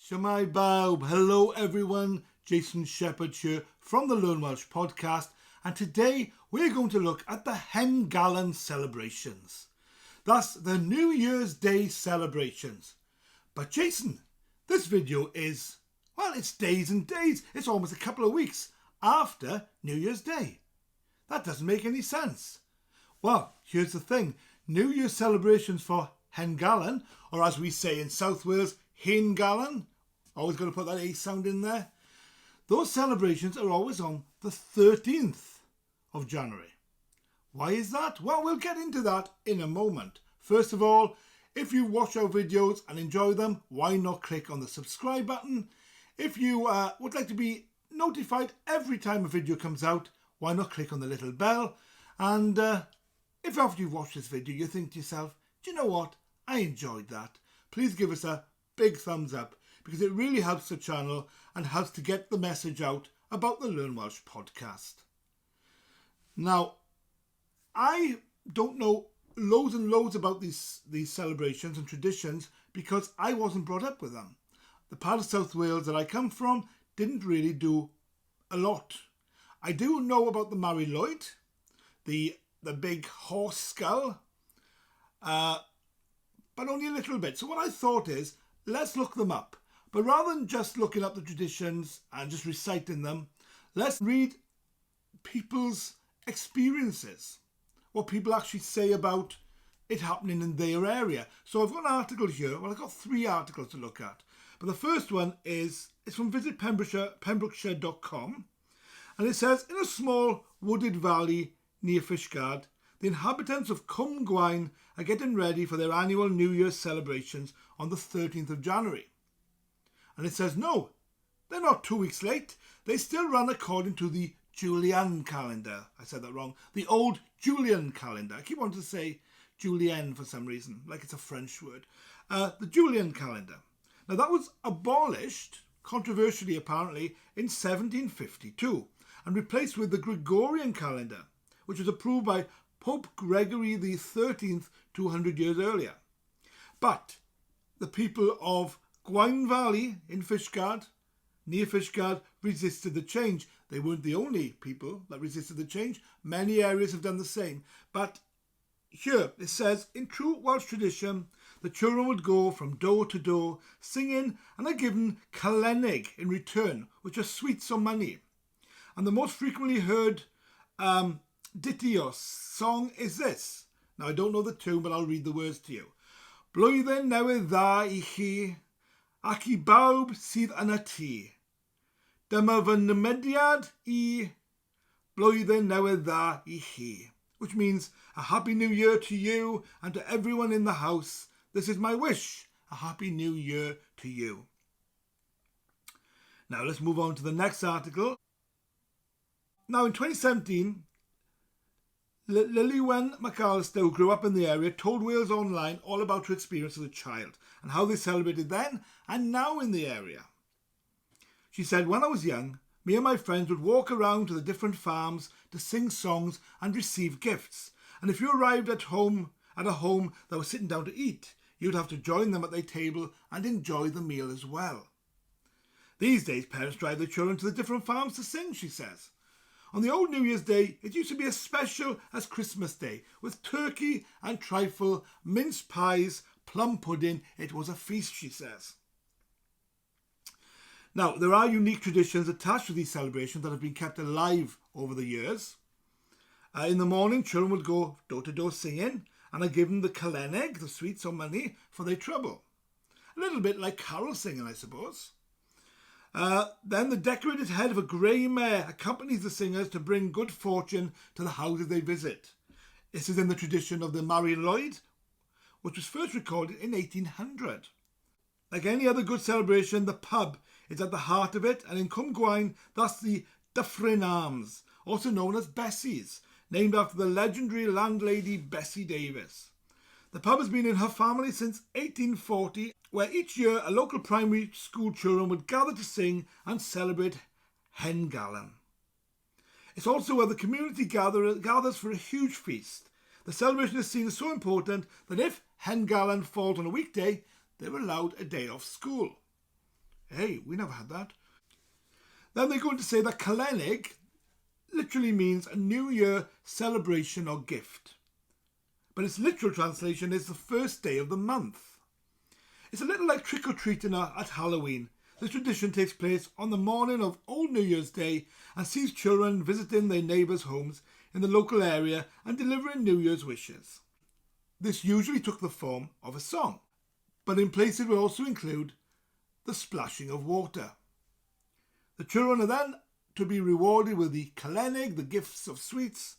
Shemai Bob. Hello everyone, Jason Shepherd here from the Learn Welsh podcast, and today we're going to look at the Hen Galan celebrations. That's the New Year's Day celebrations. But Jason, this video is, well, it's days and days. It's almost a couple of weeks after New Year's Day. That doesn't make any sense. Well, here's the thing. New Year's celebrations for Hen Galan, or as we say in South Wales, Hen Galan, always got to put that A sound in there. Those celebrations are always on the 13th of January. Why is that? Well, we'll get into that in a moment. First of all, if you watch our videos and enjoy them, why not click on the subscribe button? If you would like to be notified every time a video comes out, why not click on the little bell? And if after you've watched this video you think to yourself, do you know what? I enjoyed that. Please give us a big thumbs up because it really helps the channel and helps to get the message out about the Learn Welsh podcast. Now, I don't know loads and loads about these celebrations and traditions because I wasn't brought up with them. The part of South Wales that I come from didn't really do a lot. I do know about the Mari Lwyd, the big horse skull, but only a little bit. So what I thought is, let's look them up. But rather than just looking up the traditions and just reciting them, let's read people's experiences, what people actually say about it happening in their area. So I've got an article here. Well, I've got 3 articles to look at. But the first one it's from visitpembrokeshire.com, and it says, in a small wooded valley near Fishguard, the inhabitants of Cwm Gwaun are getting ready for their annual New Year's celebrations on the 13th of January. And it says, no, they're not 2 weeks late. They still run according to the Julian calendar. I said that wrong. The old Julian calendar. I keep wanting to say Julienne for some reason, like it's a French word. The Julian calendar. Now that was abolished, controversially apparently, in 1752 and replaced with the Gregorian calendar, which was approved by Pope Gregory XIII 200 years earlier. But the people of Gwaun Valley in Fishguard, near Fishguard, resisted the change. They weren't the only people that resisted the change. Many areas have done the same. But here it says, in true Welsh tradition, the children would go from door to door singing and are given calenig in return, which are sweets or money. And the most frequently heard Ditios song is this. Now I don't know the tune, but I'll read the words to you. Blwyddyn newydd dda I chi, ac I bawb sydd yn y tŷ. Dyma fy nymediad I, blwyddyn newydd dda I chi. Which means a happy new year to you and to everyone in the house. This is my wish, a happy new year to you. Now let's move on to the next article. Now in 2017, Llywen McAllister, who grew up in the area, told Wales Online all about her experience as a child and how they celebrated then and now in the area. She said, when I was young, me and my friends would walk around to the different farms to sing songs and receive gifts. And if you arrived at a home that was sitting down to eat, you'd have to join them at their table and enjoy the meal as well. These days, parents drive their children to the different farms to sing, she says. On the old New Year's Day, it used to be as special as Christmas Day, with turkey and trifle, mince pies, plum pudding. It was a feast, she says. Now, there are unique traditions attached to these celebrations that have been kept alive over the years. In the morning, children would go door to door singing and are given the calenig, the sweets or money, for their trouble. A little bit like carol singing, I suppose. Then the decorated head of a grey mare accompanies the singers to bring good fortune to the houses they visit. This is in the tradition of the Mari Lwyd, which was first recorded in 1800. Like any other good celebration, the pub is at the heart of it, and in Cwm Gwaun, that's the Dyffryn Arms, also known as Bessie's, named after the legendary landlady Bessie Davis. The pub has been in her family since 1840, where each year a local primary school children would gather to sing and celebrate Hen Galan. It's also where the community gathers for a huge feast. The celebration is seen as so important that if Hen Galan falls on a weekday, they're allowed a day off school. Hey, we never had that. Then they go on to say that Calennig literally means a New Year celebration or gift. But its literal translation is the first day of the month. It's a little like trick-or-treating at Halloween. This tradition takes place on the morning of Old New Year's Day and sees children visiting their neighbours' homes in the local area and delivering New Year's wishes. This usually took the form of a song, but in places will also include the splashing of water. The children are then to be rewarded with the Calennig, the gifts of sweets,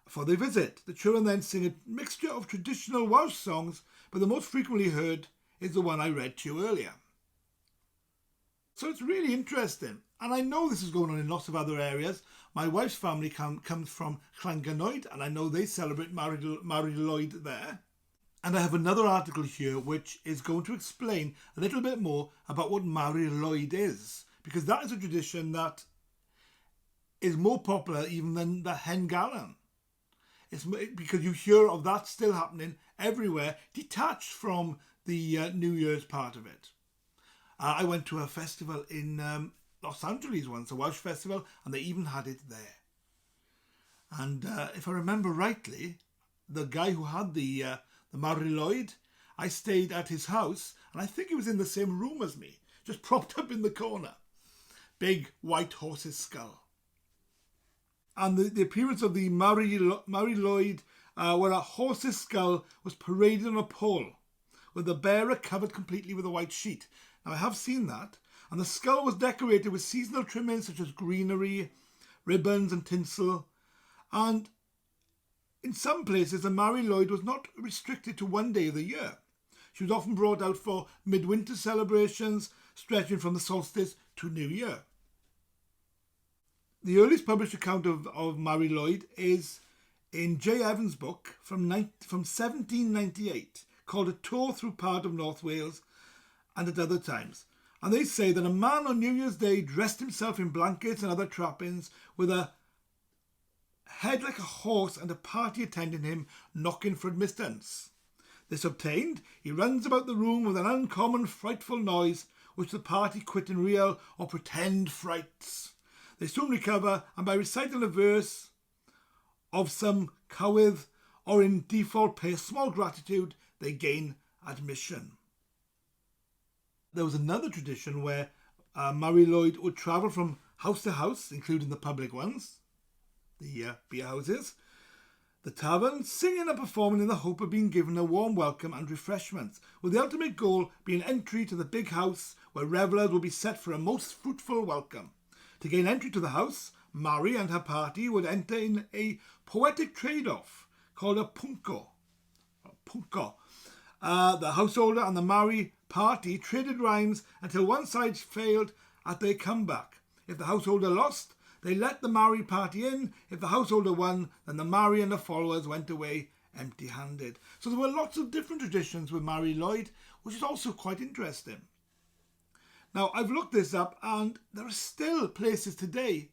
for their visit. The children then sing a mixture of traditional Welsh songs, but the most frequently heard is the one I read to you earlier. So it's really interesting, and I know this is going on in lots of other areas. My wife's family comes from Llangannoedd, and I know they celebrate Mari Lwyd there. And I have another article here which is going to explain a little bit more about what Mari Lwyd is, because that is a tradition that is more popular even than the Hen Galan. It's because you hear of that still happening everywhere, detached from the New Year's part of it. I went to a festival in Los Angeles once, a Welsh festival, and they even had it there. And if I remember rightly, the guy who had the Mari Lwyd, I stayed at his house, and I think he was in the same room as me, just propped up in the corner. Big white horse's skull. And the appearance of the Mari Lwyd, where a horse's skull was paraded on a pole, with the bearer covered completely with a white sheet. Now, I have seen that, and the skull was decorated with seasonal trimmings such as greenery, ribbons and tinsel. And in some places, the Mari Lwyd was not restricted to one day of the year. She was often brought out for midwinter celebrations, stretching from the solstice to New Year. The earliest published account of Mari Lwyd is in J. Evans' book from 1798, called A Tour Through Part of North Wales and at Other Times. And they say that a man on New Year's Day dressed himself in blankets and other trappings with a head like a horse and a party attending him knocking for admittance. This obtained, he runs about the room with an uncommon frightful noise which the party quit in real or pretend frights. They soon recover, and by reciting a verse of some cywydd or in default pay a small gratitude, they gain admission. There was another tradition where Mari Lwyd would travel from house to house, including the public ones, the beer houses, the taverns, singing and performing in the hope of being given a warm welcome and refreshments, with the ultimate goal being entry to the big house where revellers will be set for a most fruitful welcome. To gain entry to the house, Mari and her party would enter in a poetic trade-off called a punco. The householder and the Mari party traded rhymes until one side failed at their comeback. If the householder lost, they let the Mari party in. If the householder won, then the Mari and the followers went away empty-handed. So there were lots of different traditions with Mari Lwyd, which is also quite interesting. Now, I've looked this up, and there are still places today,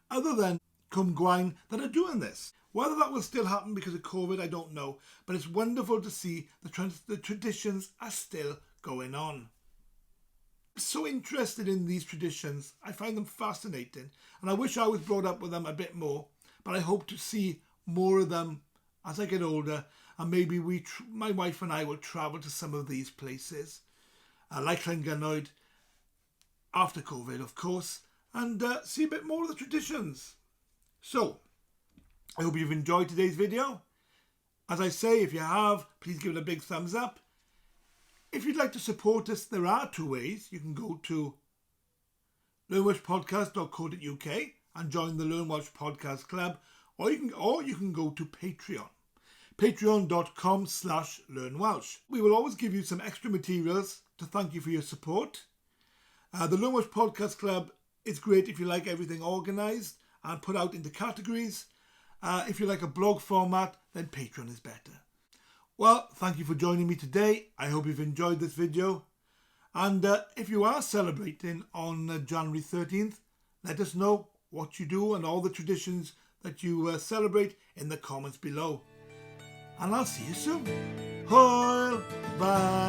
other than Cwm Gwaun, that are doing this. Whether that will still happen because of COVID, I don't know, but it's wonderful to see the traditions are still going on. I'm so interested in these traditions. I find them fascinating, and I wish I was brought up with them a bit more, but I hope to see more of them as I get older, and maybe my wife and I will travel to some of these places, like Llangannoedd, after COVID, of course, and see a bit more of the traditions. So, I hope you've enjoyed today's video. As I say, if you have, please give it a big thumbs up. If you'd like to support us, there are two ways. You can go to learnwelshpodcast.co.uk and join the Learn Welsh Podcast Club, or you can go to Patreon. Patreon.com/learnwelsh. We will always give you some extra materials to thank you for your support. The Learn Welsh Podcast Club is great if you like everything organised and put out into categories. If you like a blog format, then Patreon is better. Well, thank you for joining me today. I hope you've enjoyed this video. And if you are celebrating on January 13th, let us know what you do and all the traditions that you celebrate in the comments below. And I'll see you soon. Hwyl! Bye!